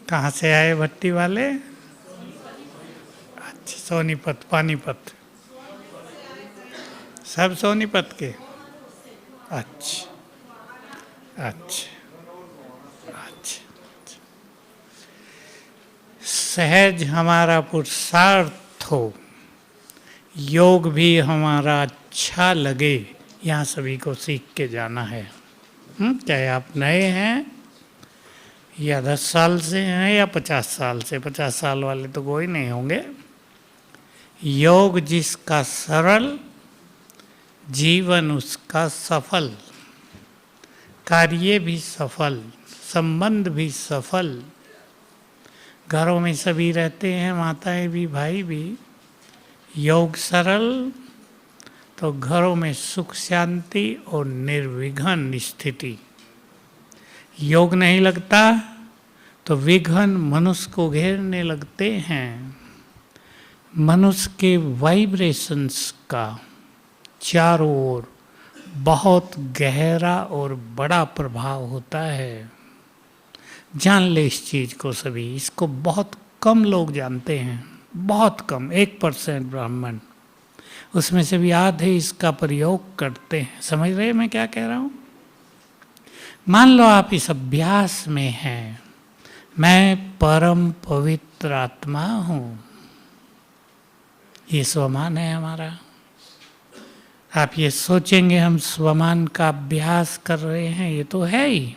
कहाँ से आए भट्टी वाले? अच्छा, सोनीपत, पानीपत, सब सोनीपत के। अच्छा अच्छा अच्छा। सहज हमारा पुरुषार्थ हो, योग भी हमारा अच्छा लगे, यहाँ सभी को सीख के जाना है। चाहे आप नए हैं या 10 साल से हैं या 50 साल से, 50 साल वाले तो कोई नहीं होंगे। योग जिसका सरल, जीवन उसका सफल, कार्य भी सफल, संबंध भी सफल। घरों में सभी रहते हैं, माताएं भी, भाई भी। योग सरल तो घरों में सुख शांति और निर्विघ्न स्थिति। योग नहीं लगता तो विघ्न मनुष्य को घेरने लगते हैं। मनुष्य के वाइब्रेशंस का चारों ओर बहुत गहरा और बड़ा प्रभाव होता है। जान ले इस चीज को सभी, इसको बहुत कम लोग जानते हैं, बहुत कम, 1% ब्राह्मण, उसमें से भी आधे इसका प्रयोग करते हैं। समझ रहे हैं मैं क्या कह रहा हूं? मान लो आप इस अभ्यास में हैं, मैं परम पवित्र आत्मा हूं, ये स्वमान है हमारा। आप ये सोचेंगे हम स्वमान का अभ्यास कर रहे हैं, ये तो है ही,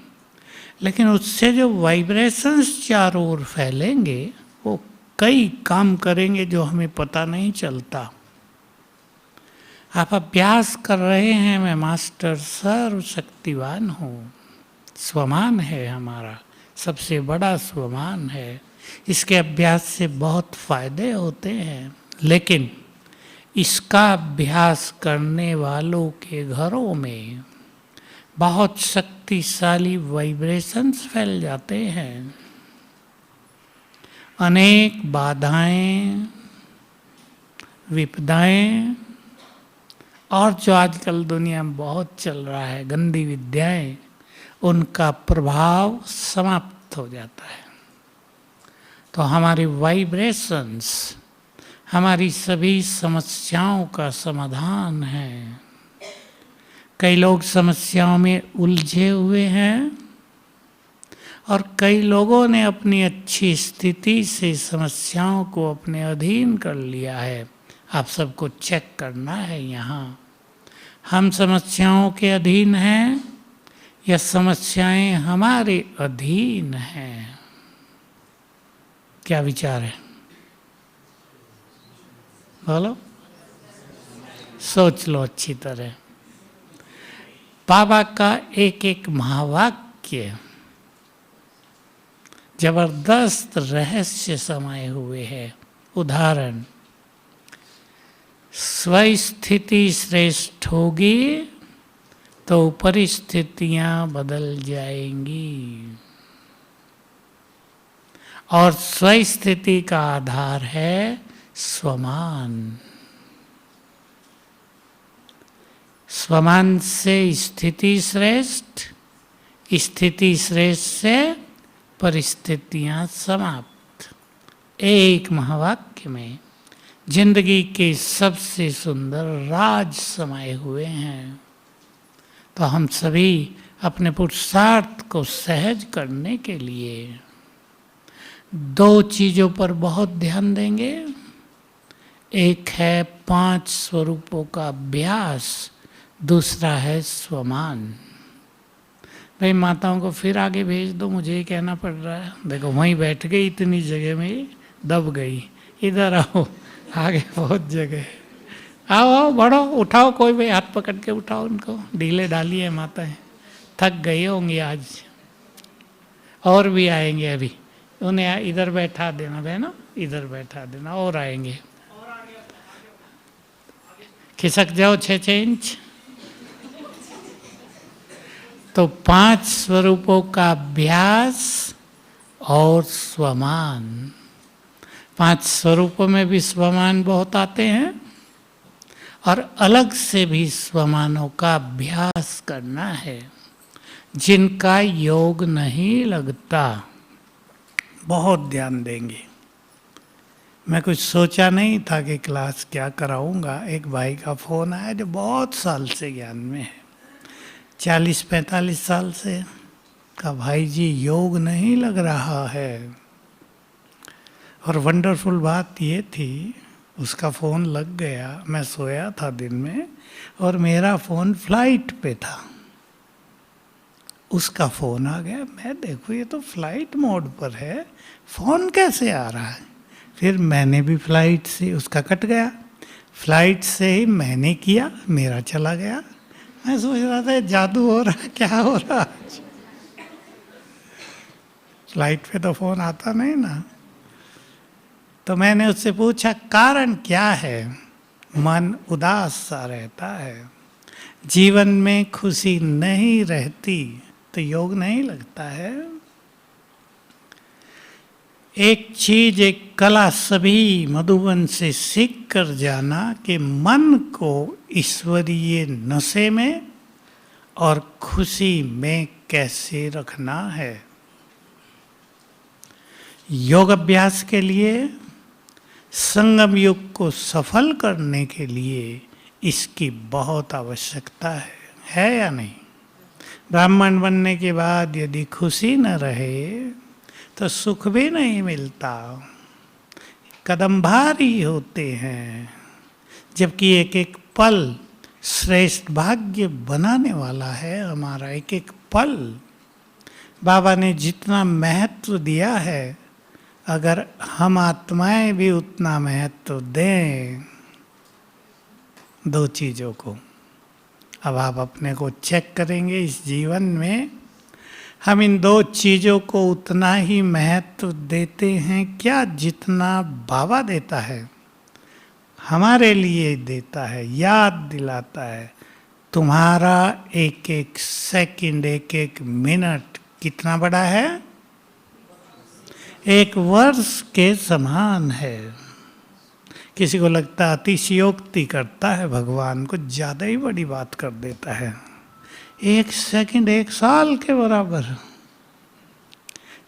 लेकिन उससे जो वाइब्रेशंस चारों ओर फैलेंगे वो कई काम करेंगे जो हमें पता नहीं चलता। आप अभ्यास कर रहे हैं, मैं मास्टर सर्वशक्तिवान हूँ, स्वमान है हमारा, सबसे बड़ा स्वमान है। इसके अभ्यास से बहुत फायदे होते हैं, लेकिन इसका अभ्यास करने वालों के घरों में बहुत शक्तिशाली वाइब्रेशंस फैल जाते हैं। अनेक बाधाएं, विपदाएं और जो आजकल दुनिया में बहुत चल रहा है, गंदी विद्याएं, उनका प्रभाव समाप्त हो जाता है। तो हमारी वाइब्रेशंस हमारी सभी समस्याओं का समाधान है। कई लोग समस्याओं में उलझे हुए हैं और कई लोगों ने अपनी अच्छी स्थिति से समस्याओं को अपने अधीन कर लिया है। आप सबको चेक करना है यहाँ, हम समस्याओं के अधीन हैं या समस्याएं हमारे अधीन हैं? क्या विचार है? बोलो, सोच लो अच्छी तरह। बाबा का एक एक महावाक्य जबरदस्त रहस्य समाये हुए हैं। उदाहरण, स्वस्थिति श्रेष्ठ होगी तो परिस्थितियां बदल जाएंगी, और स्वस्थिति का आधार है स्वमान। स्वमान से स्थिति श्रेष्ठ, स्थिति श्रेष्ठ से परिस्थितियां समाप्त। एक महावाक्य में जिंदगी के सबसे सुंदर राज समाये हुए हैं। तो हम सभी अपने पुरुषार्थ को सहज करने के लिए 2 चीजों पर बहुत ध्यान देंगे। एक है 5 स्वरूपों का अभ्यास, दूसरा है स्वमान। भाई माताओं को फिर आगे भेज दो, मुझे ही कहना पड़ रहा है। देखो वहीं बैठ गई, इतनी जगह में दब गई। इधर आओ, आगे बहुत जगह। आओ आओ, बढ़ो, उठाओ, कोई भी हाथ पकड़ के उठाओ उनको। ढीले डाली है माताएं, थक गई होंगी आज। और भी आएंगे अभी, उन्हें इधर बैठा देना बहनों, इधर बैठा देना, और आएंगे। खिसक जाओ 6-6 इंच। तो 5 स्वरूपों का अभ्यास और स्वमान। 5 स्वरूपों में भी स्वमान बहुत आते हैं और अलग से भी स्वमानों का अभ्यास करना है। जिनका योग नहीं लगता, बहुत ध्यान देंगे। मैं कुछ सोचा नहीं था कि क्लास क्या कराऊंगा। एक भाई का फ़ोन आया जो बहुत साल से ज्ञान में है, 40-45 साल से। कहा भाई जी योग नहीं लग रहा है। और वंडरफुल बात ये थी, उसका फ़ोन लग गया। मैं सोया था दिन में और मेरा फ़ोन फ्लाइट पे था। उसका फ़ोन आ गया। मैं देखो ये तो फ्लाइट मोड पर है, फ़ोन कैसे आ रहा है। फिर मैंने भी फ्लाइट से, उसका कट गया, फ्लाइट से ही मैंने किया, मेरा चला गया। मैं सोच रहा था जादू हो रहा है, क्या हो रहा है। फ्लाइट पे तो फ़ोन आता नहीं ना। तो मैंने उससे पूछा कारण क्या है। मन उदास सा रहता है, जीवन में खुशी नहीं रहती, तो योग नहीं लगता है। एक चीज, एक कला सभी मधुबन से सीख कर जाना कि मन को ईश्वरीय नशे में और खुशी में कैसे रखना है। योग अभ्यास के लिए, संगम युग को सफल करने के लिए इसकी बहुत आवश्यकता है या नहीं। ब्राह्मण बनने के बाद यदि खुशी न रहे तो सुख भी नहीं मिलता, कदम भारी होते हैं। जबकि एक एक पल श्रेष्ठ भाग्य बनाने वाला है हमारा। एक एक पल बाबा ने जितना महत्व दिया है, अगर हम आत्माएं भी उतना महत्व दें दो चीज़ों को। अब आप अपने को चेक करेंगे इस जीवन में हम इन दो चीज़ों को उतना ही महत्व देते हैं क्या जितना बाबा देता है, हमारे लिए देता है, याद दिलाता है। तुम्हारा एक एक सेकंड, एक एक मिनट कितना बड़ा है, एक वर्ष के समान है। किसी को लगता है अतिशयोक्ति करता है, भगवान को ज़्यादा ही बड़ी बात कर देता है। एक सेकंड एक साल के बराबर।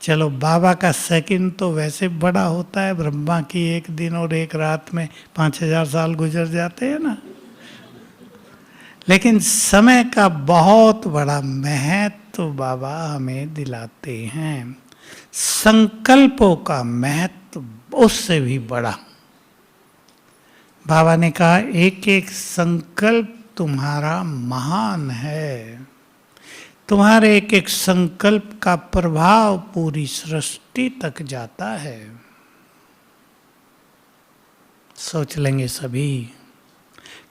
चलो बाबा का सेकंड तो वैसे बड़ा होता है, ब्रह्मा की एक दिन और एक रात में 5000 साल गुजर जाते हैं ना। लेकिन समय का बहुत बड़ा महत्व बाबा हमें दिलाते हैं। संकल्पों का महत्व उससे भी बड़ा। बाबा ने कहा एक एक संकल्प तुम्हारा महान है। तुम्हारे एक एक संकल्प का प्रभाव पूरी सृष्टि तक जाता है। सोच लेंगे सभी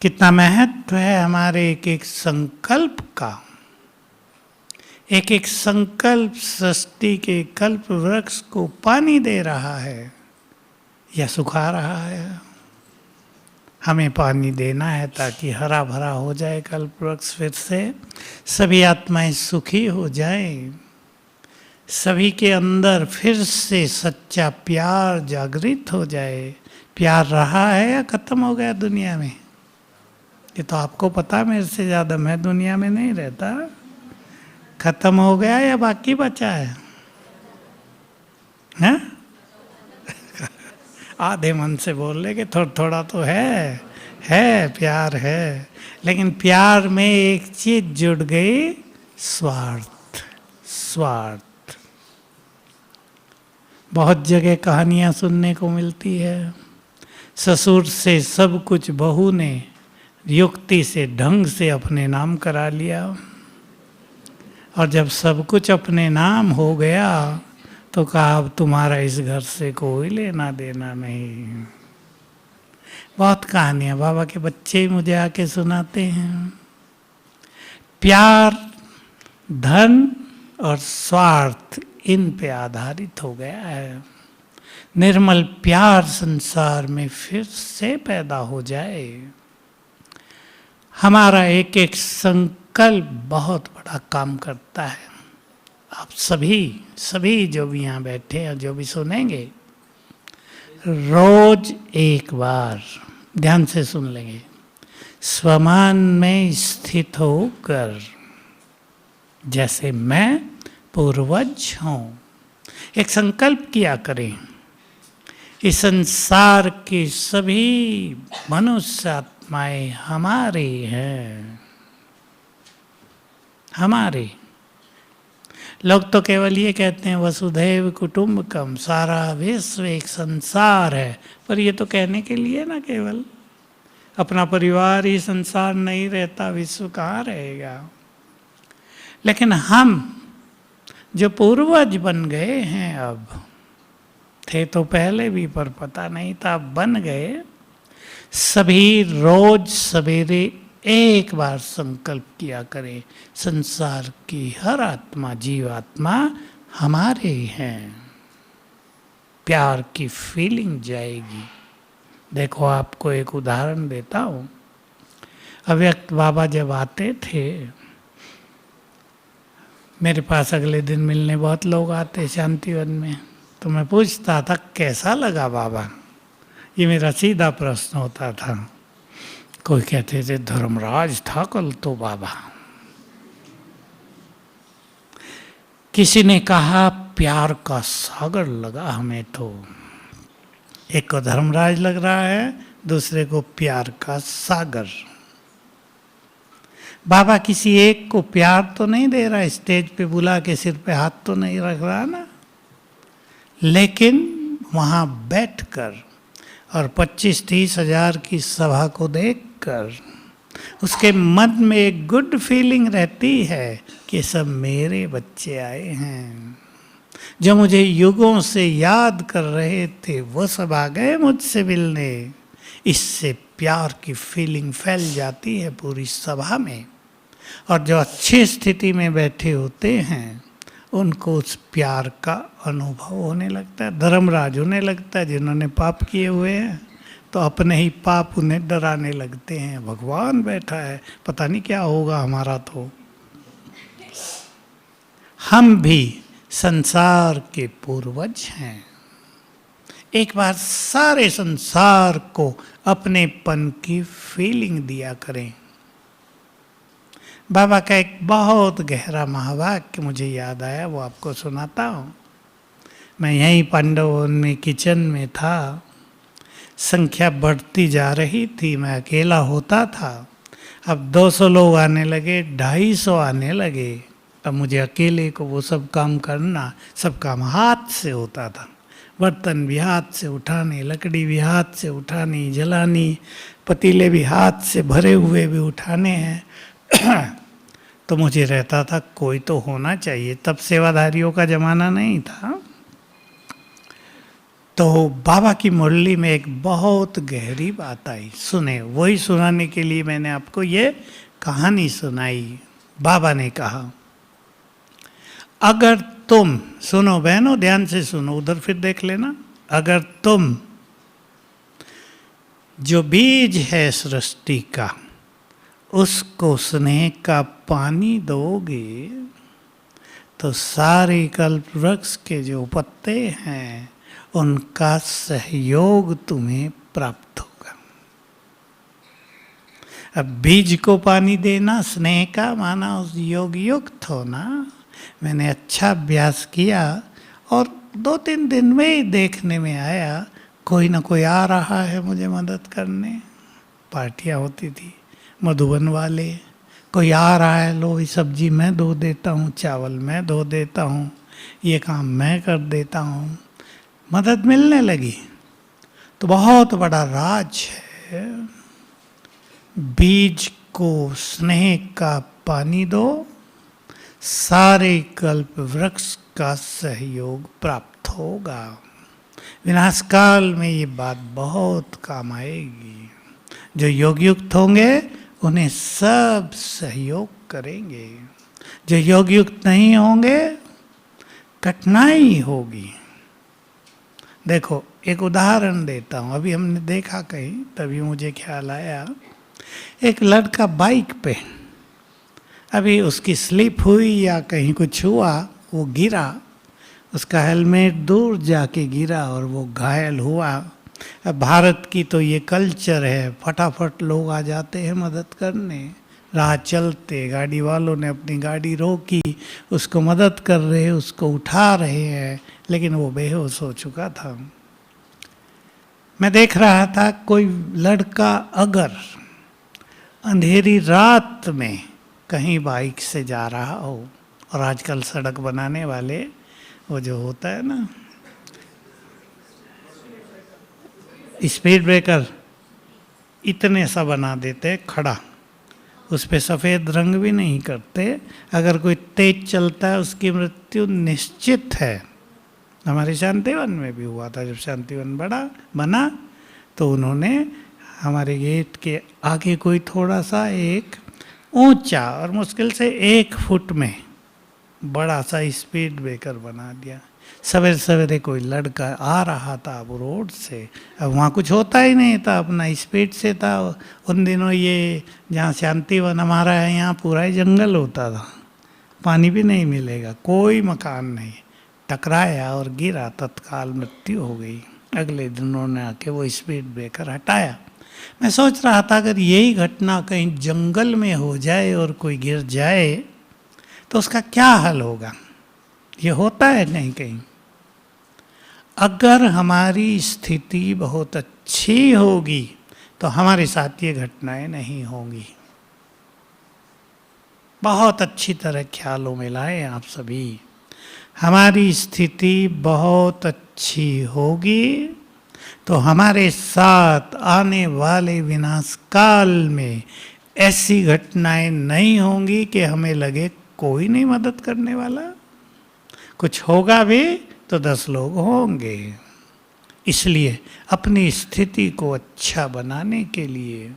कितना महत्व है हमारे एक एक संकल्प का। एक एक संकल्प सृष्टि के कल्प वृक्ष को पानी दे रहा है या सुखा रहा है। हमें पानी देना है ताकि हरा भरा हो जाए कल्प वृक्ष, फिर से सभी आत्माएं सुखी हो जाएं, सभी के अंदर फिर से सच्चा प्यार जागृत हो जाए। प्यार रहा है या खत्म हो गया दुनिया में, ये तो आपको पता मेरे से ज़्यादा, मैं दुनिया में नहीं रहता। खत्म हो गया या बाकी बचा है? हैं? आधे मन से बोल रहे कि थोड़ा थोड़ा तो है प्यार है। लेकिन प्यार में एक चीज जुड़ गई, स्वार्थ। स्वार्थ बहुत जगह कहानियां सुनने को मिलती है। ससुर से सब कुछ बहू ने युक्ति से ढंग से अपने नाम करा लिया, और जब सब कुछ अपने नाम हो गया तो कहा अब तुम्हारा इस घर से कोई लेना देना नहीं। बहुत कहानियां बाबा के बच्चे ही मुझे आके सुनाते हैं। प्यार, धन और स्वार्थ इन पे आधारित हो गया है। निर्मल प्यार संसार में फिर से पैदा हो जाए। हमारा एक एक संकल्प बहुत बड़ा काम करता है। आप सभी जो भी यहाँ बैठे हैं, जो भी सुनेंगे, रोज एक बार ध्यान से सुन लेंगे। स्वमान में स्थित होकर जैसे मैं पूर्वज हूँ, एक संकल्प किया करें, इस संसार की सभी मनुष्य आत्माएं हमारे हैं, हमारे। लोग तो केवल ये कहते हैं वसुधैव कुटुंबकम, सारा विश्व एक संसार है, पर ये तो कहने के लिए ना, केवल अपना परिवार ही संसार नहीं रहता, विश्व कहाँ रहेगा। लेकिन हम जो पूर्वज बन गए हैं, अब थे तो पहले भी पर पता नहीं था, अब बन गए, सभी रोज सवेरे एक बार संकल्प किया करें, संसार की हर आत्मा, जीवात्मा हमारे हैं। प्यार की फीलिंग जाएगी। देखो आपको एक उदाहरण देता हूँ। अव्यक्त बाबा जब आते थे मेरे पास, अगले दिन मिलने बहुत लोग आते शांतिवन में, तो मैं पूछता था कैसा लगा बाबा, ये मेरा सीधा प्रश्न होता था। कोई कहते थे धर्मराज था कल तो बाबा, किसी ने कहा प्यार का सागर लगा हमें तो। एक को धर्मराज लग रहा है, दूसरे को प्यार का सागर। बाबा किसी एक को प्यार तो नहीं दे रहा, स्टेज पे बुला के सिर पे हाथ तो नहीं रख रहा ना, लेकिन वहाँ बैठकर और 25-30 हजार की सभा को देखकर उसके मन में एक गुड फीलिंग रहती है कि सब मेरे बच्चे आए हैं, जो मुझे युगों से याद कर रहे थे वो सब आ गए मुझसे मिलने। इससे प्यार की फीलिंग फैल जाती है पूरी सभा में, और जो अच्छी स्थिति में बैठे होते हैं उनको उस प्यार का अनुभव होने लगता है। धर्मराज होने लगता है, जिन्होंने पाप किए हुए हैं तो अपने ही पाप उन्हें डराने लगते हैं, भगवान बैठा है पता नहीं क्या होगा हमारा। तो हम भी संसार के पूर्वज हैं। एक बार सारे संसार को अपनेपन की फीलिंग दिया करें। बाबा का एक बहुत गहरा महावाक्य मुझे याद आया, वो आपको सुनाता हूँ। मैं यहीं पांडवन में किचन में था, संख्या बढ़ती जा रही थी, मैं अकेला होता था। अब 200 लोग आने लगे, 250 आने लगे। अब मुझे अकेले को वो सब काम करना, सब काम हाथ से होता था। बर्तन भी हाथ से उठाने, लकड़ी भी हाथ से उठानी, जलानी, पतीले भी हाथ से भरे हुए भी उठाने हैं। तो मुझे रहता था कोई तो होना चाहिए, तब सेवाधारियों का जमाना नहीं था। तो बाबा की मुरली में एक बहुत गहरी बात आई, सुने, वही सुनाने के लिए मैंने आपको ये कहानी सुनाई। बाबा ने कहा, अगर तुम, सुनो बहनों ध्यान से सुनो, उधर फिर देख लेना, अगर तुम जो बीज है सृष्टि का उसको स्नेह का पानी दोगे तो सारे कल्प वृक्ष के जो पत्ते हैं उनका सहयोग तुम्हें प्राप्त होगा। अब बीज को पानी देना स्नेह का माना उस योग युक्त होना। मैंने अच्छा अभ्यास किया और 2-3 दिन में ही देखने में आया कोई ना कोई आ रहा है मुझे मदद करने। पार्टियाँ होती थी, मधुबन वाले, कोई आ रहा है, लो ये सब्जी मैं धो देता हूँ, चावल मैं धो देता हूँ, ये काम मैं कर देता हूँ, मदद मिलने लगी। तो बहुत बड़ा राज है, बीज को स्नेह का पानी दो, सारे कल्प वृक्ष का सहयोग प्राप्त होगा। विनाश काल में ये बात बहुत काम आएगी। जो योग युक्त होंगे उन्हें सब सहयोग करेंगे, जो योग युक्त नहीं होंगे कठिनाई होगी। देखो एक उदाहरण देता हूँ, अभी हमने देखा कहीं, तभी मुझे ख्याल आया। एक लड़का बाइक पे, अभी उसकी स्लिप हुई या कहीं कुछ हुआ, वो गिरा, उसका हेलमेट दूर जाके गिरा और वो घायल हुआ। अब भारत की तो ये कल्चर है, फटाफट लोग आ जाते हैं मदद करने। राह चलते गाड़ी वालों ने अपनी गाड़ी रोकी, उसको मदद कर रहे, उसको उठा रहे हैं, लेकिन वो बेहोश हो चुका था। मैं देख रहा था कोई लड़का अगर अंधेरी रात में कहीं बाइक से जा रहा हो, और आजकल सड़क बनाने वाले वो जो होता है ना स्पीड ब्रेकर, इतने सा बना देते खड़ा, उस पे सफ़ेद रंग भी नहीं करते, अगर कोई तेज चलता है उसकी मृत्यु निश्चित है। हमारे शांतिवन में भी हुआ था, जब शांतिवन बना तो उन्होंने हमारे गेट के आगे कोई थोड़ा सा एक ऊंचा और मुश्किल से 1 फुट में बड़ा सा स्पीड ब्रेकर बना दिया। सवेरे सवेरे कोई लड़का आ रहा था अब रोड से, अब वहाँ कुछ होता ही नहीं था, अपना स्पीड से था। उन दिनों ये जहाँ शांतिवन हमारा है यहाँ पूरा ही जंगल होता था, पानी भी नहीं मिलेगा, कोई मकान नहीं। टकराया और गिरा, तत्काल मृत्यु हो गई। अगले दिन उन्होंने आके वो स्पीड ब्रेकर हटाया। मैं सोच रहा था अगर यही घटना कहीं जंगल में हो जाए और कोई गिर जाए तो उसका क्या हाल होगा। ये होता है कहीं कहीं। अगर हमारी स्थिति बहुत अच्छी होगी तो हमारे साथ ये घटनाएं नहीं होंगी। बहुत अच्छी तरह ख्यालों में लाएं आप सभी। हमारी स्थिति बहुत अच्छी होगी तो हमारे साथ आने वाले विनाश काल में ऐसी घटनाएं नहीं होंगी कि हमें लगे कोई नहीं मदद करने वाला। कुछ होगा भी तो 10 लोग होंगे। इसलिए अपनी स्थिति को अच्छा बनाने के लिए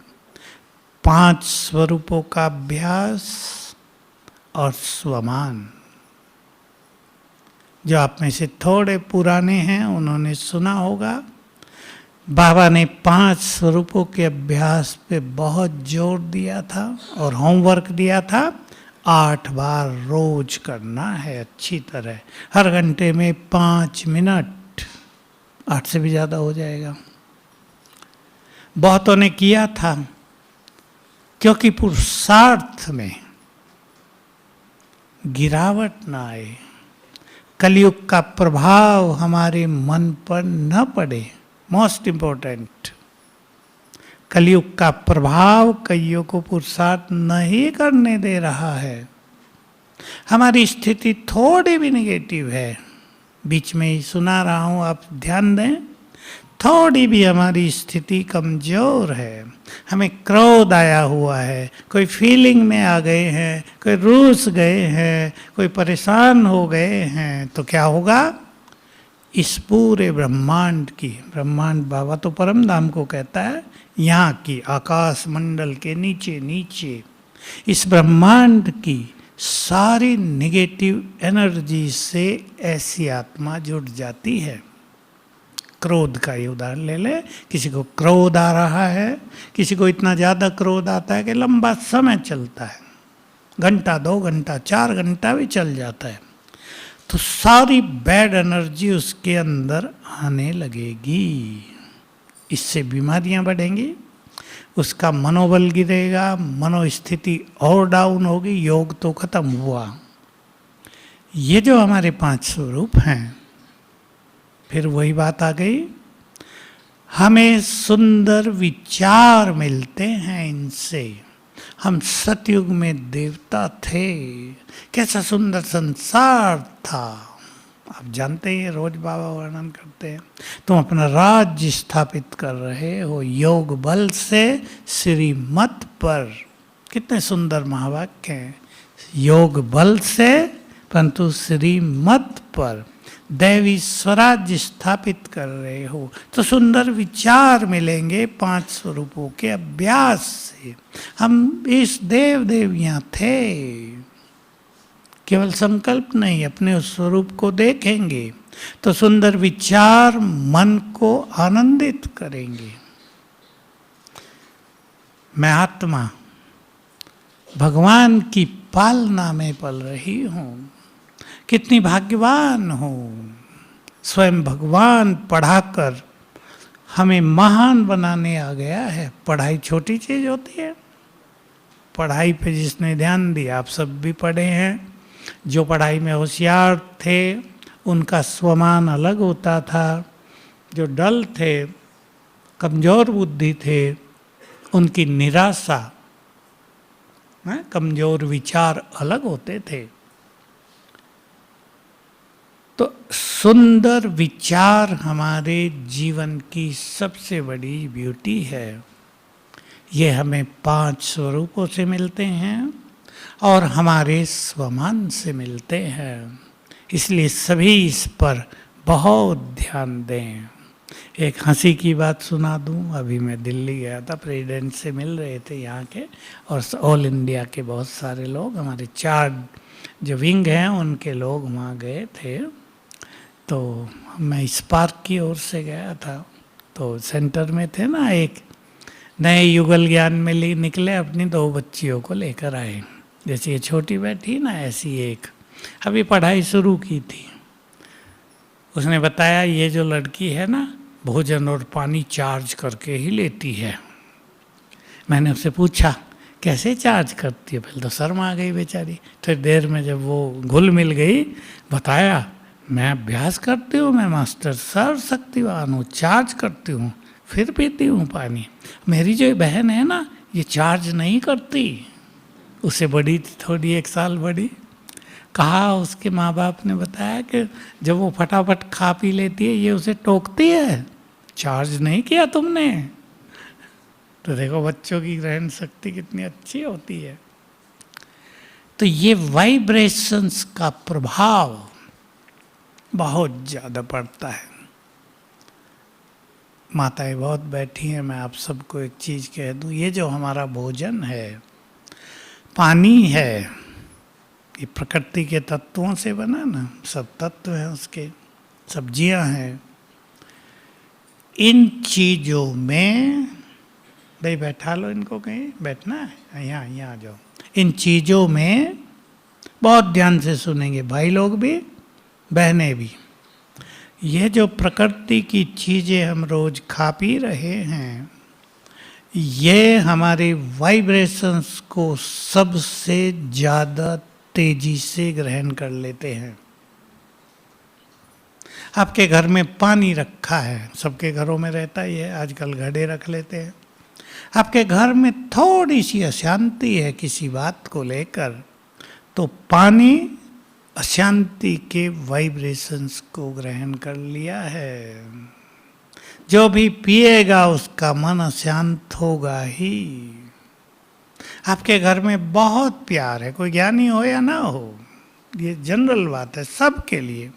5 स्वरूपों का अभ्यास और स्वमान। जो आप में से थोड़े पुराने हैं उन्होंने सुना होगा, बाबा ने 5 स्वरूपों के अभ्यास पे बहुत जोर दिया था और होमवर्क दिया था। 8 बार रोज करना है अच्छी तरह, हर घंटे में 5 मिनट, 8 से भी ज़्यादा हो जाएगा। बहुतों ने किया था क्योंकि पुरुषार्थ में गिरावट ना आए, कलयुग का प्रभाव हमारे मन पर न पड़े। मोस्ट इम्पोर्टेंट, कलयुग का प्रभाव कईयों को पुरुषार्थ नहीं करने दे रहा है। हमारी स्थिति थोड़ी भी निगेटिव है, बीच में ही सुना रहा हूँ, आप ध्यान दें, थोड़ी भी हमारी स्थिति कमजोर है, हमें क्रोध आया हुआ है, कोई फीलिंग में आ गए हैं, कोई रूस गए हैं, कोई परेशान हो गए हैं, तो क्या होगा। इस पूरे ब्रह्मांड की, ब्रह्मांड बाबा तो परम धाम को कहता है, यहाँ की आकाश मंडल के नीचे नीचे इस ब्रह्मांड की सारी निगेटिव एनर्जी से ऐसी आत्मा जुड़ जाती है। क्रोध का ही उदाहरण ले ले, किसी को क्रोध आ रहा है, किसी को इतना ज़्यादा क्रोध आता है कि लंबा समय चलता है, घंटा 2 घंटा 4 घंटा भी चल जाता है, तो सारी बैड एनर्जी उसके अंदर आने लगेगी। इससे बीमारियां बढ़ेंगी, उसका मनोबल गिरेगा, मनोस्थिति और डाउन होगी, योग तो खत्म हुआ। ये जो हमारे 5 स्वरूप हैं, फिर वही बात आ गई, हमें सुंदर विचार मिलते हैं इनसे। हम सतयुग में देवता थे, कैसा सुंदर संसार था, आप जानते हैं, रोज बाबा वर्णन करते हैं। तुम अपना राज्य स्थापित कर रहे हो योग बल से श्रीमत पर। कितने सुंदर महावाक्य हैं, योग बल से परंतु श्रीमत पर दैवी स्वराज्य स्थापित कर रहे हो, तो सुंदर विचार मिलेंगे 5 स्वरूपों के अभ्यास से। हम इस देव देवियां थे, केवल संकल्प नहीं, अपने उस स्वरूप को देखेंगे तो सुंदर विचार मन को आनंदित करेंगे। मैं आत्मा भगवान की पालना में पल रही हूँ, कितनी भाग्यवान हूँ। स्वयं भगवान पढ़ाकर हमें महान बनाने आ गया है। पढ़ाई छोटी चीज़ होती है, पढ़ाई पे जिसने ध्यान दिया, आप सब भी पढ़े हैं, जो पढ़ाई में होशियार थे उनका स्वमान अलग होता था। जो डल थे, कमज़ोर बुद्धि थे, उनकी निराशा, कमज़ोर विचार अलग होते थे। तो सुंदर विचार हमारे जीवन की सबसे बड़ी ब्यूटी है। ये हमें 5 स्वरूपों से मिलते हैं और हमारे स्वमान से मिलते हैं। इसलिए सभी इस पर बहुत ध्यान दें। एक हंसी की बात सुना दूं। अभी मैं दिल्ली गया था, प्रेसिडेंट से मिल रहे थे यहाँ के, और ऑल इंडिया के बहुत सारे लोग, हमारे 4 जो विंग हैं उनके लोग वहाँ गए थे। तो मैं स्पार्क की ओर से गया था। तो सेंटर में थे ना, एक नए युगल ज्ञान में निकले, अपनी 2 बच्चियों को लेकर आए। जैसे ये छोटी बैठी ना, ऐसी एक अभी पढ़ाई शुरू की थी। उसने बताया ये जो लड़की है ना, भोजन और पानी चार्ज करके ही लेती है। मैंने उससे पूछा कैसे चार्ज करती है, पहले तो शर्म आ गई बेचारी। फिर देर में जब वो घुल मिल गई, बताया मैं अभ्यास करती हूँ, मैं मास्टर सर्वशक्तिवान हूँ, चार्ज करती हूँ, फिर पीती हूँ पानी। मेरी जो बहन है ना, ये चार्ज नहीं करती। उससे बड़ी थी थोड़ी, 1 साल बड़ी। कहा उसके माँ बाप ने बताया कि जब वो फटाफट खा पी लेती है, ये उसे टोकती है, चार्ज नहीं किया तुमने। तो देखो बच्चों की ग्रहण शक्ति कितनी अच्छी होती है। तो ये वाइब्रेशंस का प्रभाव बहुत ज़्यादा पड़ता है। माताएं बहुत बैठी हैं, मैं आप सबको एक चीज़ कह दूं, ये जो हमारा भोजन है, पानी है, ये प्रकृति के तत्वों से बना ना, सब तत्व हैं उसके, सब्जियां हैं। इन चीज़ों में, भाई बैठा लो इनको, कहीं बैठना है, यहाँ आ जाओ। इन चीज़ों में बहुत ध्यान से सुनेंगे भाई लोग भी, बहनें भी। ये जो प्रकृति की चीज़ें हम रोज खा पी रहे हैं, ये हमारे वाइब्रेशंस को सबसे ज़्यादा तेजी से ग्रहण कर लेते हैं। आपके घर में पानी रखा है, सबके घरों में रहता ही है, आजकल घड़े रख लेते हैं। आपके घर में थोड़ी सी अशांति है किसी बात को लेकर, तो पानी अशांति के वाइब्रेशंस को ग्रहण कर लिया है। जो भी पिएगा उसका मन अशांत होगा ही। आपके घर में बहुत प्यार है, कोई ज्ञानी हो या ना हो, ये जनरल बात है सबके लिए।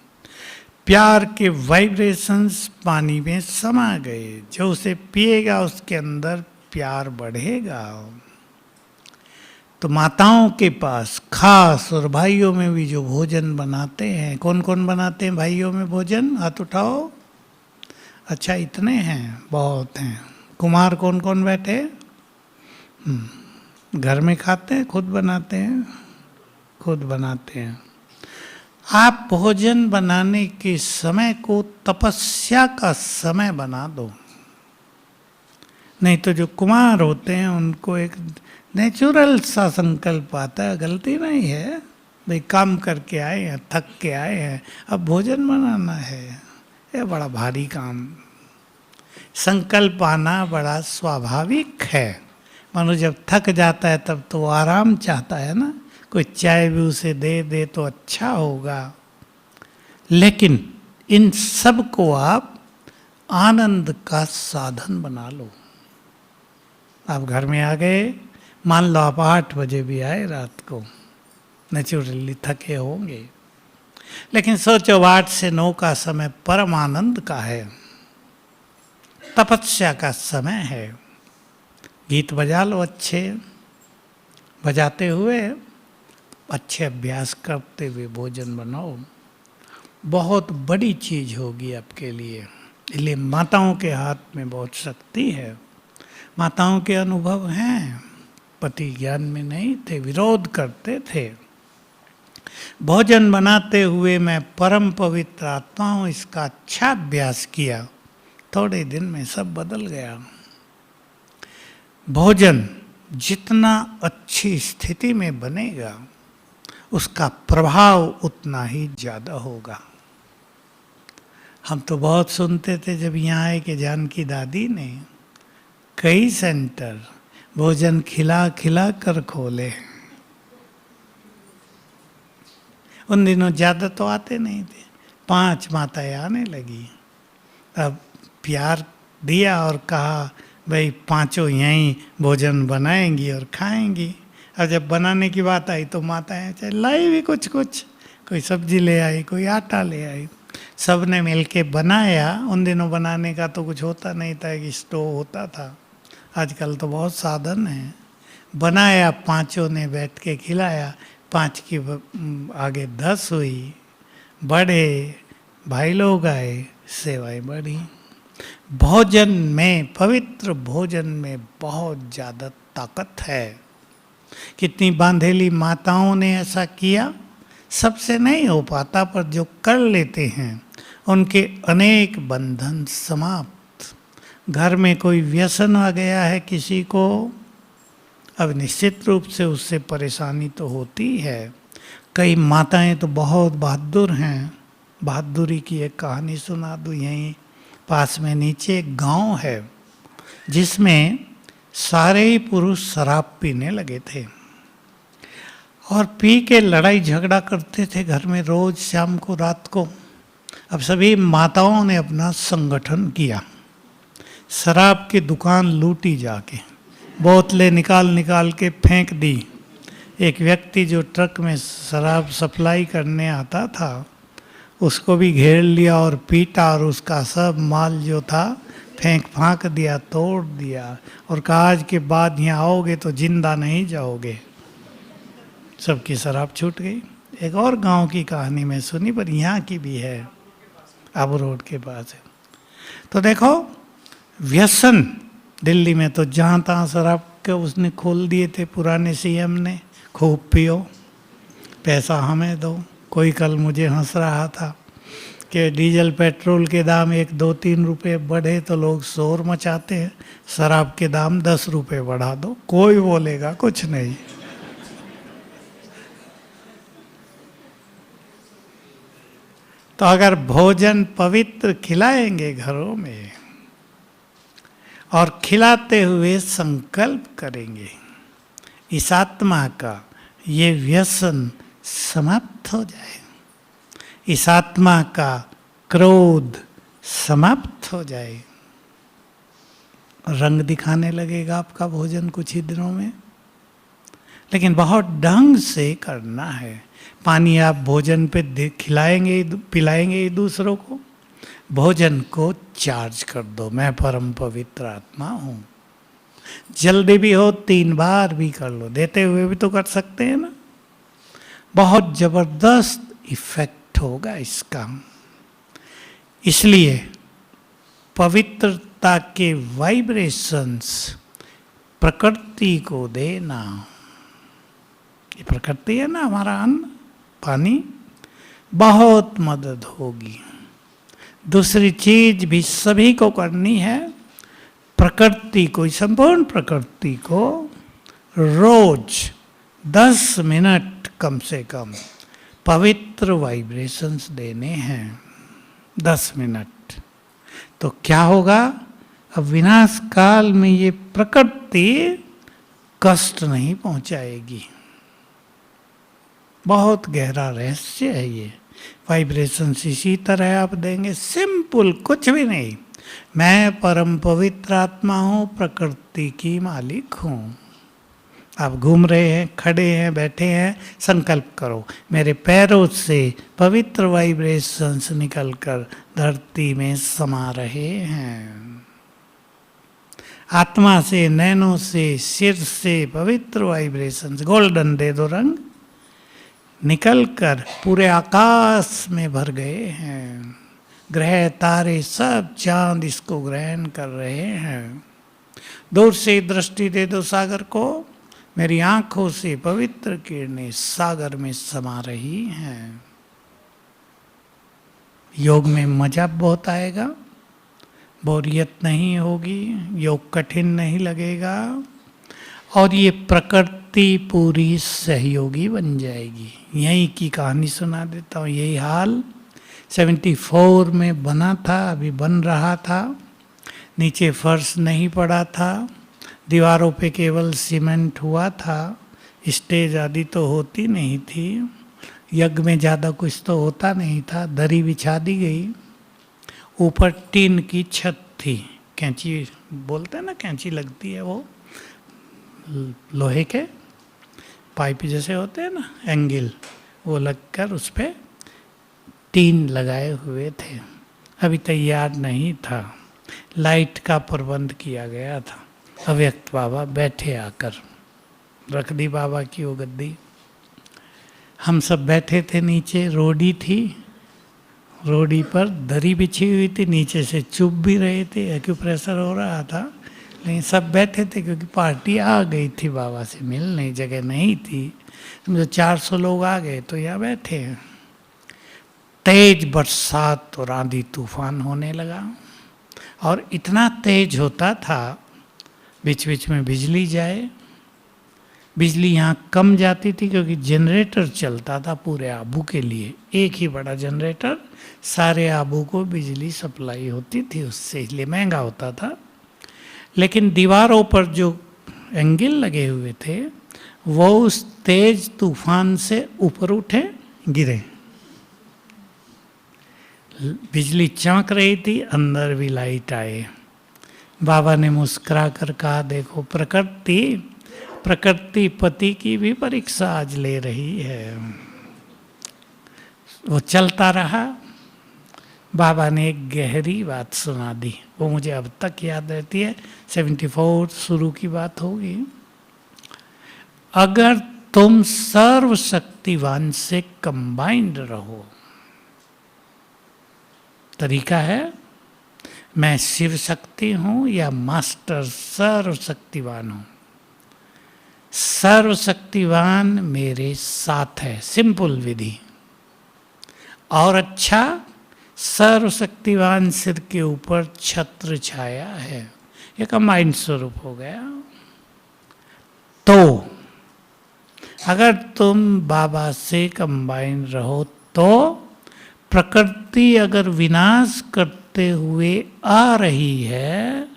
प्यार के वाइब्रेशंस पानी में समा गए, जो उसे पिएगा उसके अंदर प्यार बढ़ेगा। तो माताओं के पास खास, और भाइयों में भी जो भोजन बनाते हैं, कौन कौन बनाते हैं भाइयों में भोजन, हाथ उठाओ। अच्छा इतने हैं, बहुत हैं। कुमार कौन कौन बैठे? घर में खाते हैं, खुद बनाते हैं? खुद बनाते हैं। आप भोजन बनाने के समय को तपस्या का समय बना दो। नहीं तो जो कुमार होते हैं उनको एक नेचुरल सा संकल्प आता है, गलती नहीं है, भाई काम करके आए हैं, थक के आए हैं, अब भोजन बनाना है, ये बड़ा भारी काम। संकल्प आना बड़ा स्वाभाविक है। मानो जब थक जाता है तब तो आराम चाहता है ना, कोई चाय भी उसे दे दे तो अच्छा होगा। लेकिन इन सब को आप आनंद का साधन बना लो। आप घर में आ गए, मान लो आप 8 बजे भी आए रात को, नेचुरली थके होंगे, लेकिन सोचो 8 से 9 का समय परम आनंद का है, तपस्या का समय है। गीत बजा लो अच्छे, बजाते हुए अच्छे अभ्यास करते हुए भोजन बनाओ, बहुत बड़ी चीज होगी आपके लिए। इसलिए माताओं के हाथ में बहुत शक्ति है। माताओं के अनुभव हैं, पति ज्ञान में नहीं थे, विरोध करते थे। भोजन बनाते हुए मैं परम पवित्र आत्मा हूँ, इसका अच्छा अभ्यास किया, थोड़े दिन में सब बदल गया। भोजन जितना अच्छी स्थिति में बनेगा, उसका प्रभाव उतना ही ज़्यादा होगा। हम तो बहुत सुनते थे जब यहाँ आए कि जानकी दादी ने कई सेंटर भोजन खिला खिला कर खोले। उन दिनों ज़्यादा तो आते नहीं थे, 5 माताएं आने लगी। अब प्यार दिया और कहा भाई 5 यहीं भोजन बनाएंगी और खाएंगी। अब जब बनाने की बात आई तो माताएं चाहे लाई भी कुछ कुछ, कोई सब्जी ले आई, कोई आटा ले आई, सब ने मिल के बनाया। उन दिनों बनाने का तो कुछ होता नहीं था कि स्टोव होता था, आजकल तो बहुत साधन है। बनाया, 5 ने बैठ के खिलाया, 5 की आगे 10 हुई, बढ़े, भाई लोग आए, सेवाएं बढ़ी। भोजन में, पवित्र भोजन में बहुत ज़्यादा ताकत है। कितनी बांधेली माताओं ने ऐसा किया, सबसे नहीं हो पाता, पर जो कर लेते हैं उनके अनेक बंधन समाप्त। घर में कोई व्यसन आ गया है किसी को, अब निश्चित रूप से उससे परेशानी तो होती है। कई माताएं तो बहुत बहादुर हैं। बहादुरी की एक कहानी सुना दूँ। यहीं पास में नीचे एक गांव है जिसमें सारे ही पुरुष शराब पीने लगे थे और पी के लड़ाई झगड़ा करते थे घर में रोज शाम को, रात को। अब सभी माताओं ने अपना संगठन किया, शराब की दुकान लूटी, जाके बोतलें निकाल निकाल के फेंक दी। एक व्यक्ति जो ट्रक में शराब सप्लाई करने आता था उसको भी घेर लिया और पीटा और उसका सब माल जो था फेंक फांक दिया, तोड़ दिया और कहा आज के बाद यहाँ आओगे तो जिंदा नहीं जाओगे। सबकी शराब छूट गई। एक और गांव की कहानी मैं सुनी, पर यहाँ की भी है, आबू रोड के पास है। तो देखो व्यसन, दिल्ली में तो जहाँ तहाँ शराब के उसने खोल दिए थे पुराने सीएम ने, खूब पियो, पैसा हमें दो। कोई कल मुझे हंस रहा था कि डीजल पेट्रोल के दाम 1-2-3 रुपए बढ़े तो लोग शोर मचाते हैं, शराब के दाम 10 रुपए बढ़ा दो, कोई बोलेगा कुछ नहीं। तो अगर भोजन पवित्र खिलाएंगे घरों में और खिलाते हुए संकल्प करेंगे, इस आत्मा का ये व्यसन समाप्त हो जाए, इस आत्मा का क्रोध समाप्त हो जाए, रंग दिखाने लगेगा आपका भोजन कुछ ही दिनों में। लेकिन बहुत ढंग से करना है। पानी आप भोजन पे खिलाएंगे पिलाएंगे दूसरों को, भोजन को चार्ज कर दो, मैं परम पवित्र आत्मा हूँ। जल्दी भी हो 3 बार भी कर लो, देते हुए भी तो कर सकते हैं ना। बहुत जबरदस्त इफेक्ट होगा इसका। इसलिए पवित्रता के वाइब्रेशंस प्रकृति को देना। ये प्रकृति है ना, हमारा अन्न पानी, बहुत मदद होगी। दूसरी चीज भी सभी को करनी है, प्रकृति को, संपूर्ण प्रकृति को रोज 10 मिनट कम से कम पवित्र वाइब्रेशंस देने हैं। 10 मिनट तो क्या होगा, अब विनाश काल में ये प्रकृति कष्ट नहीं पहुंचाएगी। बहुत गहरा रहस्य है ये। वाइब्रेशंस इसी तरह आप देंगे, सिंपल, कुछ भी नहीं। मैं परम पवित्र आत्मा हूँ, प्रकृति की मालिक हूँ। आप घूम रहे हैं, खड़े हैं, बैठे हैं, संकल्प करो मेरे पैरों से पवित्र वाइब्रेशंस निकलकर धरती में समा रहे हैं। आत्मा से, नैनों से, सिर से पवित्र वाइब्रेशंस, गोल्डन दे दो रंग, निकलकर पूरे आकाश में भर गए हैं। ग्रह तारे सब चांद इसको ग्रहण कर रहे हैं। दूर से दृष्टि दे दो सागर को, मेरी आंखों से पवित्र किरणें सागर में समा रही हैं। योग में मजा बहुत आएगा, बोरियत नहीं होगी, योग कठिन नहीं लगेगा और ये प्रकृति पूरी सहयोगी बन जाएगी। यहीं की कहानी सुना देता हूँ। यही हाल 74 में बना था, अभी बन रहा था। नीचे फर्श नहीं पड़ा था, दीवारों पे केवल सीमेंट हुआ था, स्टेज आदि तो होती नहीं थी, यज्ञ में ज़्यादा कुछ तो होता नहीं था। दरी बिछा दी गई, ऊपर टीन की छत थी, कैंची बोलते हैं ना, कैंची लगती है वो लोहे के पाइप जैसे होते हैं ना, एंगल, वो लगकर उस पर टीन लगाए हुए थे। अभी तैयार नहीं था, लाइट का प्रबंध किया गया था। अव्यक्त बाबा बैठे आकर, रख दी बाबा की वो गद्दी। हम सब बैठे थे, नीचे रोडी थी, रोडी पर दरी बिछी हुई थी, नीचे से चुप भी रहे थे, एक्यूप्रेशर हो रहा था, लेकिन सब बैठे थे क्योंकि पार्टी आ गई थी बाबा से मिलने, जगह नहीं थी। समझो 400 लोग आ गए तो यहाँ बैठे हैं। तेज बरसात और आंधी तूफान होने लगा, और इतना तेज होता था, बीच बीच में बिजली जाए। बिजली यहाँ कम जाती थी क्योंकि जनरेटर चलता था पूरे आबू के लिए, एक ही बड़ा जनरेटर, सारे आबू को बिजली सप्लाई होती थी उससे, इसलिए महंगा होता था। लेकिन दीवारों पर जो एंगल लगे हुए थे वो उस तेज तूफान से ऊपर उठे, गिरे। बिजली चमक रही थी, अंदर भी लाइट आए। बाबा ने मुस्कुरा कर कहा, देखो प्रकृति पति की भी परीक्षा आज ले रही है। वो चलता रहा। बाबा ने एक गहरी बात सुना दी, वो मुझे अब तक याद रहती है। 74 शुरू की बात होगी। अगर तुम सर्वशक्तिवान से कंबाइंड रहो, तरीका है, मैं शिव शक्ति हूं या मास्टर सर्वशक्तिवान हूं। सर्वशक्तिवान मेरे साथ है, सिंपल विधि। और अच्छा, सर्वशक्तिवान सिर के ऊपर छत्र छाया है, ये कंबाइंड स्वरूप हो गया। तो अगर तुम बाबा से कंबाइंड रहो तो प्रकृति अगर विनाश करते हुए आ रही है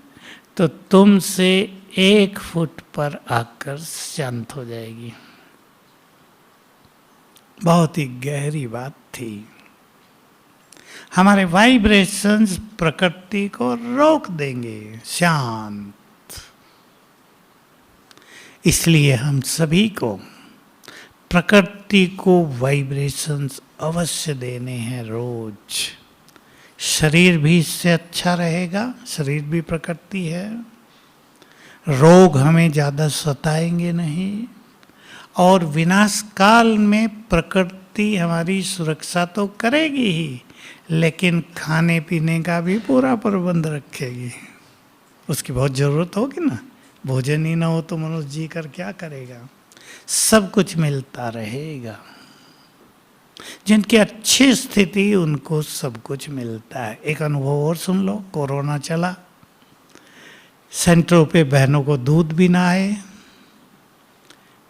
तो तुमसे 1 फुट पर आकर शांत हो जाएगी। बहुत ही गहरी बात थी। हमारे वाइब्रेशंस प्रकृति को रोक देंगे शांत। इसलिए हम सभी को प्रकृति को वाइब्रेशंस अवश्य देने हैं रोज। शरीर भी इससे अच्छा रहेगा, शरीर भी प्रकृति है। रोग हमें ज़्यादा सताएंगे नहीं, और विनाश काल में प्रकृति हमारी सुरक्षा तो करेगी ही, लेकिन खाने पीने का भी पूरा प्रबंध रखेगी। उसकी बहुत ज़रूरत होगी ना, भोजन ही ना हो तो मनुष्य जी कर क्या करेगा। सब कुछ मिलता रहेगा। जिनकी अच्छी स्थिति उनको सब कुछ मिलता है। एक अनुभव और सुन लो। कोरोना चला, सेंटरों पे बहनों को दूध भी ना आए,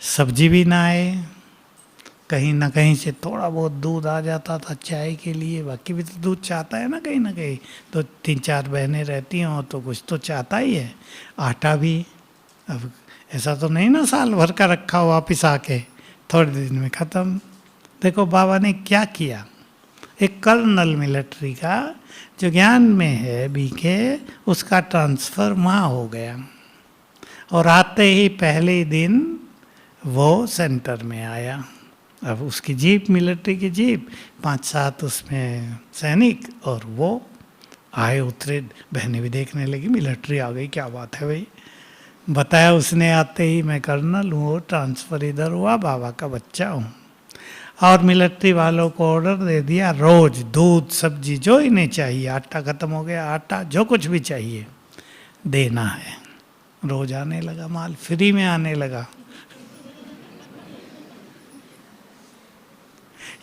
सब्जी भी ना आए, कहीं ना कहीं से थोड़ा बहुत दूध आ जाता था चाय के लिए, बाकी भी तो दूध चाहता है ना कहीं, तो 3-4 बहनें रहती हों तो कुछ तो चाहता ही है। आटा भी, अब ऐसा तो नहीं ना साल भर का रखा हो वापिस आके थोड़े दिन में ख़त्म। देखो बाबा ने क्या किया, एक कर्नल मिलिट्री का जो ज्ञान में है बीके, उसका ट्रांसफ़र वहाँ हो गया, और आते ही पहले दिन वो सेंटर में आया। अब उसकी जीप, मिलिट्री की जीप, 5-7 उसमें सैनिक, और वो आए उतरे। बहनें भी देखने लगी, मिलिट्री आ गई, क्या बात है भाई। बताया उसने आते ही, मैं कर्नल हूँ, ट्रांसफ़र इधर हुआ, बाबा का बच्चा हूँ। और मिलिट्री वालों को ऑर्डर दे दिया, रोज़ दूध सब्जी जो इन्हें चाहिए, आटा ख़त्म हो गया, आटा जो कुछ भी चाहिए देना है। रोज़ आने लगा माल, फ्री में आने लगा।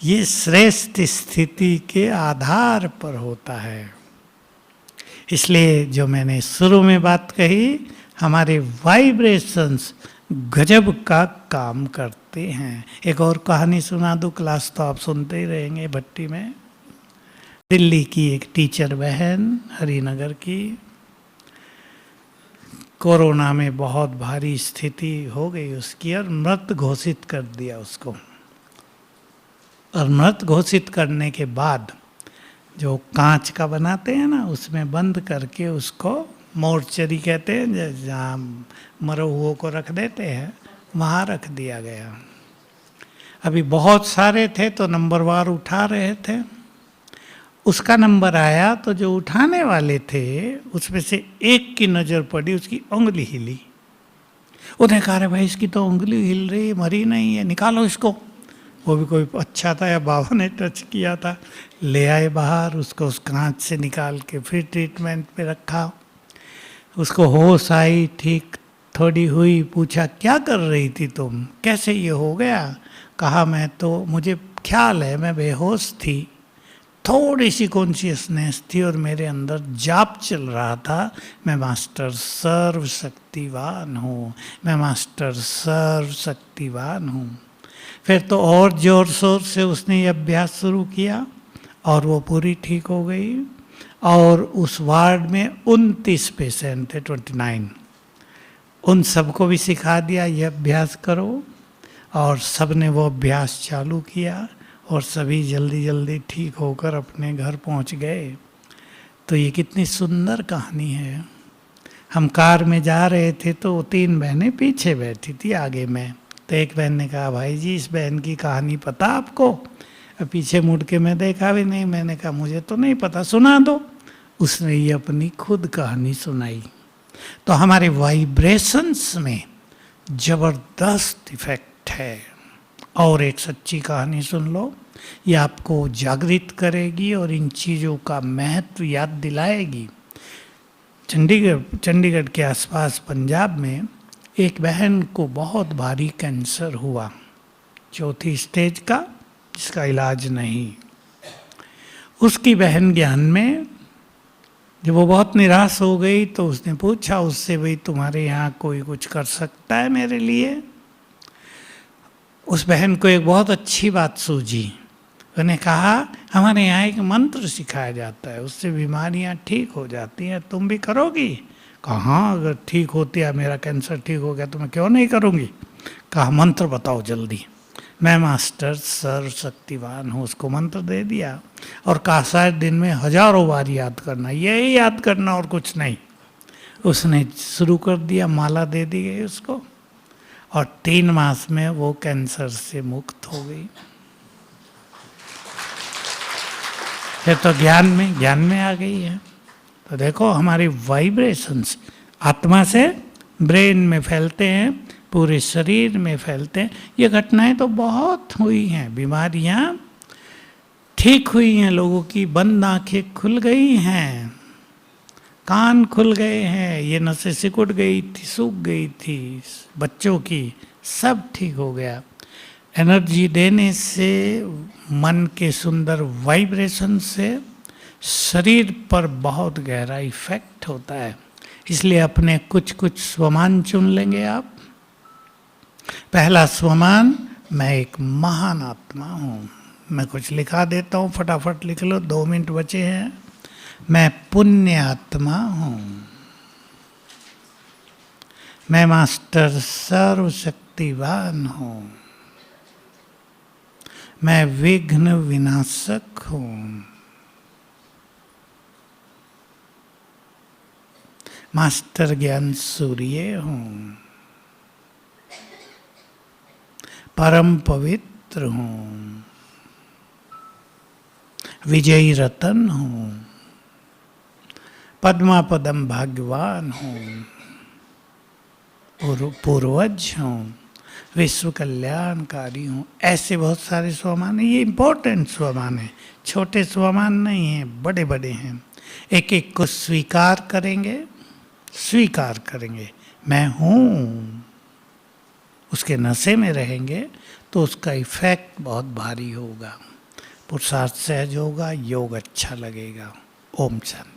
ये श्रेष्ठ स्थिति के आधार पर होता है। इसलिए जो मैंने शुरू में बात कही, हमारे वाइब्रेशंस गजब का काम करते हैं। एक और कहानी सुना दूँ, क्लास तो आप सुनते ही रहेंगे भट्टी में। दिल्ली की एक टीचर बहन, हरिनगर की, कोरोना में बहुत भारी स्थिति हो गई उसकी और मृत घोषित कर दिया उसको। और मृत घोषित करने के बाद जो कांच का बनाते हैं ना, उसमें बंद करके उसको मोर्चरी कहते हैं, जहाँ मरे हुओं को रख देते हैं, वहाँ रख दिया गया। अभी बहुत सारे थे तो नंबरवार उठा रहे थे। उसका नंबर आया तो जो उठाने वाले थे उसमें से एक की नज़र पड़ी, उसकी उंगली हिली। उन्हें कहा रे भाई इसकी तो उंगली हिल रही है, मरी नहीं है, निकालो इसको। वो भी कोई अच्छा था या बाबा ने टच किया था, ले आए बाहर, उसको उस कांच से निकाल के फिर ट्रीटमेंट पे रखा। उसको होश आई, ठीक थोड़ी हुई, पूछा क्या कर रही थी तुम, कैसे ये हो गया? कहा मैं तो, मुझे ख्याल है मैं बेहोश थी, थोड़ी सी कॉन्शियसनेस थी और मेरे अंदर जाप चल रहा था, मैं मास्टर सर्वशक्तिवान हूँ, मैं मास्टर सर्वशक्तिवान हूँ। फिर तो और जोर शोर से उसने ये अभ्यास शुरू किया और वो पूरी ठीक हो गई। और उस वार्ड में 29 पेशेंट थे, 29, उन सबको भी सिखा दिया ये अभ्यास करो, और सब ने वो अभ्यास चालू किया और सभी जल्दी जल्दी ठीक होकर अपने घर पहुंच गए। तो ये कितनी सुंदर कहानी है। हम कार में जा रहे थे तो 3 बहनें पीछे बैठी थी, आगे में। तो एक बहन ने कहा भाई जी इस बहन की कहानी पता आपको? पीछे मुड़ के मैं देखा भी नहीं, मैंने कहा मुझे तो नहीं पता, सुना दो। उसने ये अपनी खुद कहानी सुनाई। तो हमारे वाइब्रेशंस में जबरदस्त इफेक्ट है। और एक सच्ची कहानी सुन लो, ये आपको जागृत करेगी और इन चीज़ों का महत्व याद दिलाएगी। चंडीगढ़ के आसपास पंजाब में एक बहन को बहुत भारी कैंसर हुआ, 4थी स्टेज का, जिसका इलाज नहीं। उसकी बहन ज्ञान में जब वो बहुत निराश हो गई तो उसने पूछा उससे, भाई तुम्हारे यहाँ कोई कुछ कर सकता है मेरे लिए? उस बहन को एक बहुत अच्छी बात सूझी। उन्हें कहा हमारे यहाँ एक मंत्र सिखाया जाता है, उससे बीमारियाँ ठीक हो जाती हैं, तुम भी करोगी? कहा हाँ, अगर ठीक होती है, मेरा कैंसर ठीक हो गया तो मैं क्यों नहीं करूँगी। कहा मंत्र बताओ जल्दी। मैं मास्टर सर्वशक्तिवान हूँ, उसको मंत्र दे दिया और कहा शायद दिन में 1000 बार याद करना, यही याद करना और कुछ नहीं। उसने शुरू कर दिया, माला दे दी गई उसको और 3 मास में वो कैंसर से मुक्त हो गई। फिर तो ज्ञान में आ गई है। तो देखो हमारी वाइब्रेशंस आत्मा से ब्रेन में फैलते हैं, पूरे शरीर में फैलते हैं। ये घटनाएं तो बहुत हुई हैं, बीमारियां ठीक हुई हैं, लोगों की बंद आंखें खुल गई हैं, कान खुल गए हैं, ये नसें सिकुड़ गई थी, सूख गई थी बच्चों की, सब ठीक हो गया। एनर्जी देने से, मन के सुंदर वाइब्रेशन से शरीर पर बहुत गहरा इफेक्ट होता है। इसलिए अपने कुछ स्वमान चुन लेंगे आप। पहला स्वमान, मैं एक महान आत्मा हूँ। मैं कुछ लिखा देता हूँ, फटाफट लिख लो, 2 मिनट बचे हैं। मैं पुण्य आत्मा हूँ। मैं मास्टर सर्वशक्तिवान हूँ। मैं विघ्न विनाशक हूँ। मास्टर ज्ञान सूर्य हूँ। परम पवित्र हूँ। विजयी रतन हूँ। पद्मा पदम भाग्यवान हूँ। पूर्वज हूँ। विश्व कल्याणकारी हूँ। ऐसे बहुत सारे स्वमान हैं। ये इम्पोर्टेंट स्वमान है, छोटे स्वमान नहीं हैं, बड़े बड़े हैं। एक एक को स्वीकार करेंगे, मैं हूँ, उसके नशे में रहेंगे तो उसका इफेक्ट बहुत भारी होगा, पुरुषार्थ सहज होगा, योग अच्छा लगेगा। ओम शांति।